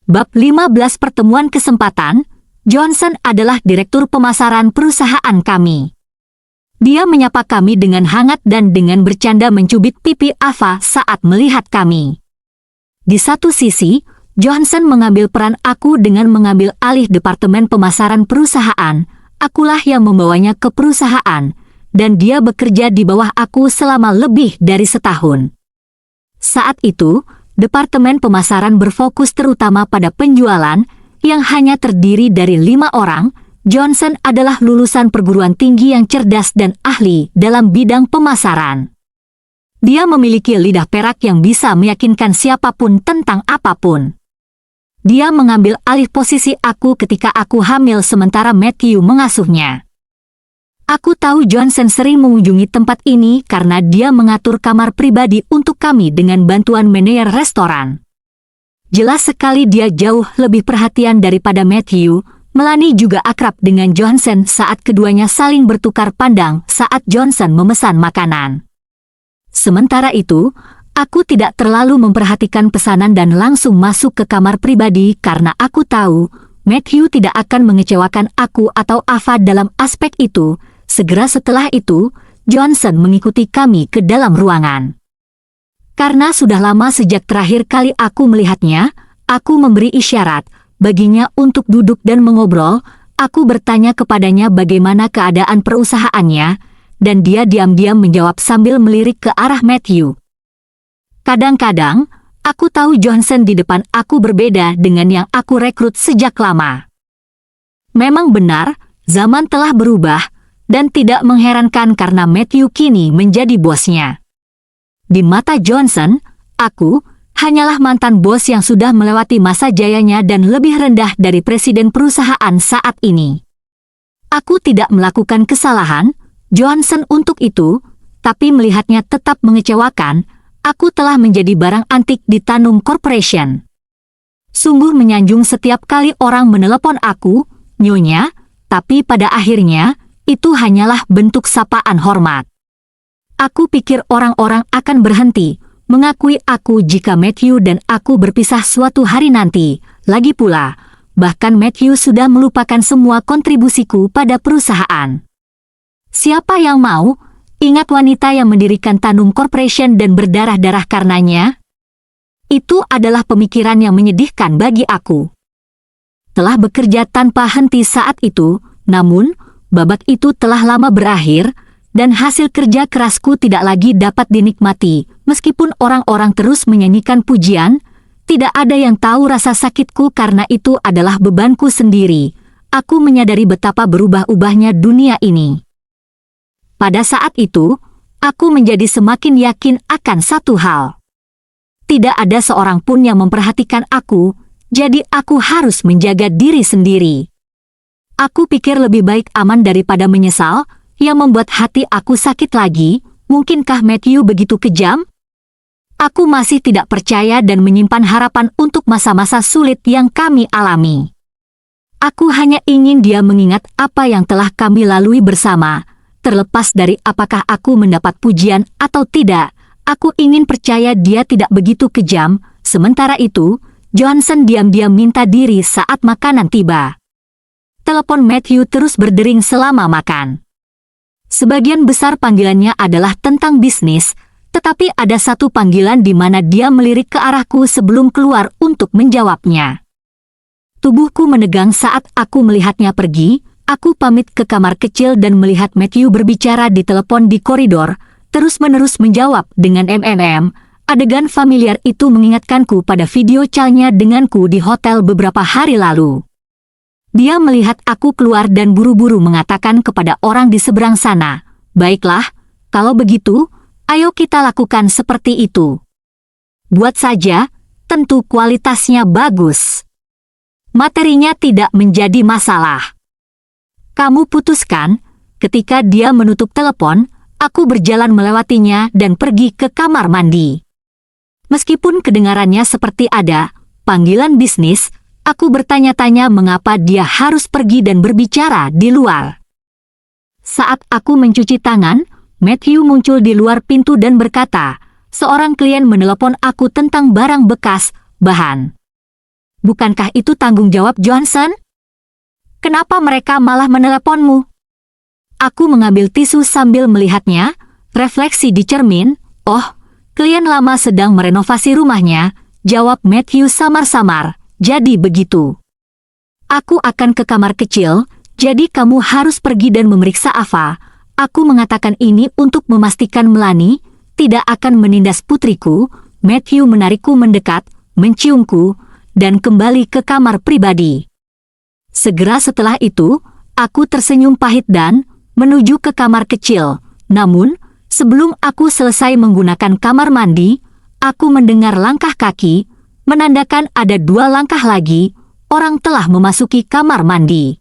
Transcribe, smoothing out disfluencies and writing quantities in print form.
Bab 15 Pertemuan Kesempatan. Johnson adalah direktur pemasaran perusahaan kami. Dia menyapa kami dengan hangat dan dengan bercanda mencubit pipi Ava saat melihat kami. Di satu sisi, Johnson mengambil peran aku dengan mengambil alih departemen pemasaran perusahaan. Akulah yang membawanya ke perusahaan, dan dia bekerja di bawah aku selama lebih dari setahun. Saat itu, Departemen pemasaran berfokus terutama pada penjualan, yang hanya terdiri dari 5 orang. Johnson adalah lulusan perguruan tinggi yang cerdas dan ahli dalam bidang pemasaran. Dia memiliki lidah perak yang bisa meyakinkan siapapun tentang apapun. Dia mengambil alih posisi aku ketika aku hamil sementara Matthew mengasuhnya. Aku tahu Johnson sering mengunjungi tempat ini karena dia mengatur kamar pribadi untuk kami dengan bantuan manajer restoran. Jelas sekali dia jauh lebih perhatian daripada Matthew. Melanie juga akrab dengan Johnson saat keduanya saling bertukar pandang saat Johnson memesan makanan. Sementara itu, aku tidak terlalu memperhatikan pesanan dan langsung masuk ke kamar pribadi karena aku tahu Matthew tidak akan mengecewakan aku atau Ava dalam aspek itu. Segera setelah itu, Johnson mengikuti kami ke dalam ruangan. Karena sudah lama sejak terakhir kali aku melihatnya, aku memberi isyarat baginya untuk duduk dan mengobrol. Aku bertanya kepadanya bagaimana keadaan perusahaannya, dan dia diam-diam menjawab sambil melirik ke arah Matthew. Kadang-kadang, aku tahu Johnson di depan aku berbeda dengan yang aku rekrut sejak lama. Memang benar, zaman telah berubah, dan tidak mengherankan karena Matthew kini menjadi bosnya. Di mata Johnson, aku hanyalah mantan bos yang sudah melewati masa jayanya dan lebih rendah dari presiden perusahaan saat ini. Aku tidak melakukan kesalahan, Johnson untuk itu, tapi melihatnya tetap mengecewakan. Aku telah menjadi barang antik di Tanum Corporation. Sungguh menyanjung setiap kali orang menelepon aku, Nyonya, tapi pada akhirnya, itu hanyalah bentuk sapaan hormat. Aku pikir orang-orang akan berhenti mengakui aku jika Matthew dan aku berpisah suatu hari nanti. Lagi pula, bahkan Matthew sudah melupakan semua kontribusiku pada perusahaan. Siapa yang mau ingat wanita yang mendirikan Tanum Corporation dan berdarah-darah karenanya? Itu adalah pemikiran yang menyedihkan bagi aku. Telah bekerja tanpa henti saat itu, namun babak itu telah lama berakhir, dan hasil kerja kerasku tidak lagi dapat dinikmati. Meskipun orang-orang terus menyanyikan pujian, tidak ada yang tahu rasa sakitku karena itu adalah bebanku sendiri. Aku menyadari betapa berubah-ubahnya dunia ini. Pada saat itu, aku menjadi semakin yakin akan satu hal. Tidak ada seorang pun yang memperhatikan aku, jadi aku harus menjaga diri sendiri. Aku pikir lebih baik aman daripada menyesal, yang membuat hati aku sakit lagi. Mungkinkah Matthew begitu kejam? Aku masih tidak percaya dan menyimpan harapan untuk masa-masa sulit yang kami alami. Aku hanya ingin dia mengingat apa yang telah kami lalui bersama. Terlepas dari apakah aku mendapat pujian atau tidak, aku ingin percaya dia tidak begitu kejam. Sementara itu, Johnson diam-diam minta diri saat makanan tiba. Telepon Matthew terus berdering selama makan. Sebagian besar panggilannya adalah tentang bisnis, tetapi ada satu panggilan di mana dia melirik ke arahku sebelum keluar untuk menjawabnya. Tubuhku menegang saat aku melihatnya pergi. Aku pamit ke kamar kecil dan melihat Matthew berbicara di telepon di koridor, terus-menerus menjawab dengan MMM. Adegan familiar itu mengingatkanku pada video call-nya denganku di hotel beberapa hari lalu. Dia melihat aku keluar dan buru-buru mengatakan kepada orang di seberang sana, "Baiklah, kalau begitu, ayo kita lakukan seperti itu. Buat saja, tentu kualitasnya bagus. Materinya tidak menjadi masalah." Kamu putuskan. Ketika dia menutup telepon, aku berjalan melewatinya dan pergi ke kamar mandi. Meskipun kedengarannya seperti ada panggilan bisnis, aku bertanya-tanya mengapa dia harus pergi dan berbicara di luar. Saat aku mencuci tangan, Matthew muncul di luar pintu dan berkata, "Seorang klien menelepon aku tentang barang bekas, bahan." Bukankah itu tanggung jawab Johnson? Kenapa mereka malah meneleponmu? Aku mengambil tisu sambil melihatnya, refleksi di cermin. Oh, klien lama sedang merenovasi rumahnya, jawab Matthew samar-samar. Jadi begitu. Aku akan ke kamar kecil, jadi kamu harus pergi dan memeriksa Ava. Aku mengatakan ini untuk memastikan Melanie tidak akan menindas putriku. Matthew menarikku mendekat, menciumku, dan kembali ke kamar pribadi. Segera setelah itu, aku tersenyum pahit dan menuju ke kamar kecil. Namun, sebelum aku selesai menggunakan kamar mandi, aku mendengar langkah kaki, menandakan ada 2 langkah lagi, orang telah memasuki kamar mandi.